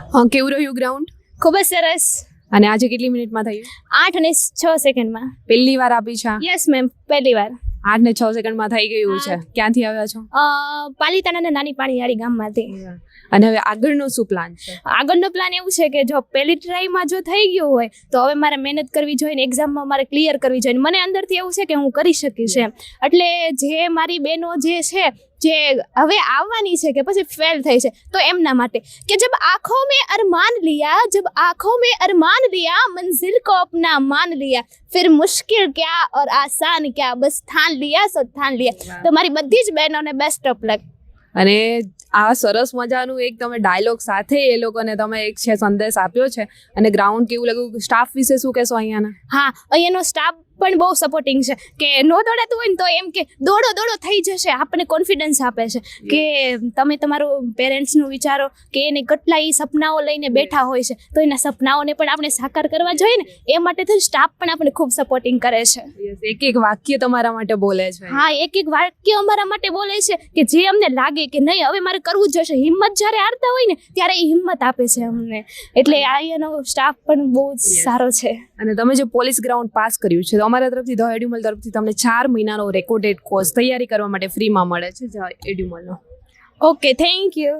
કેવું રહ્યું ગ્રાઉન્ડ? ખૂબ જ સરસ. અને આજે કેટલી મિનિટમાં થયું? 8 અને 6 સેકન્ડમાં. પહેલી વાર આપી છે? યસ મેમ, પહેલી વાર. 8 ને 6 સેકન્ડમાં થઈ ગયું છે. ક્યાંથી આવ્યા છો? પાલીતાણાના નાની પાણીયાળી ગામમાંથી. અને હવે આગળનો શું પ્લાન છે? આગળનો પ્લાન એવું છે કે જો પહેલી ટ્રાયમાં જો થઈ ગયું હોય તો હવે મારે મહેનત કરવી જોઈએ ને એક્ઝામમાં મારે ક્લિયર કરવી જોઈએ. મને અંદરથી એવું છે કે હું કરી શકીશ એમ. એટલે જે મારી બહેનો જે છે જે હવે આવવાની છે કે પછી ફેલ થઈ છે તો એમના માટે કે જબ આંખોं में अरमान लिया, जब आंखों में अरमान लिया, मंजिल को अपना मान लिया, फिर मुश्किल क्या और आसान क्या, बस ठान लिया सो ठान लिया. તો મારી બધી જ બહેનોને બેસ્ટ ઓફ લક. અને આ સરસ મજાનું એક તમે ડાયલોગ સાથે એ લોકોને તમે એક છે સંદેશ આપ્યો છે. અને ગ્રાઉન્ડ કેવું લાગ્યું? સ્ટાફ વિશે શું કહેશો અહીંયાના? હા, અહીંયાનો સ્ટાફ પણ બહુ સપોર્ટિંગ છે કે નો દોડાતું હોય ને તો એમ કે દોડો દોડો થઈ જશે. આપણને કોન્ફિડન્સ આપે છે કે તમે તમારું પેરેન્ટ્સનું વિચારો કે એને કેટલા એ સપનાઓ લઈને બેઠા હોય છે તો એના સપનાઓને પણ આપણે સાકાર કરવા જોઈએ ને એ માટે તો સ્ટાફ પણ આપણે ખૂબ સપોર્ટિંગ કરે છે. એક એક વાક્ય તમારા માટે બોલે છે. હા, એક એક વાક્ય અમારા માટે બોલે છે કે જે અમને લાગે કે નહીં હવે મારે કરવું જ જશે. હિંમત જ્યારે હારતા હોય ને ત્યારે એ હિંમત આપે છે અમને. એટલે અહીંયાનો સ્ટાફ પણ બહુ જ સારો છે. અને તમે જે પોલીસ ગ્રાઉન્ડ પાસ કર્યું છે તો અમારા તરફથી ધ એડ્યુમલ તરફથી તમને 4 મહિનાનો રેકોર્ડેડ કોર્સ તૈયારી કરવા માટે ફ્રીમાં મળે છે ધ એડ્યુમલનો. Okay, thank you.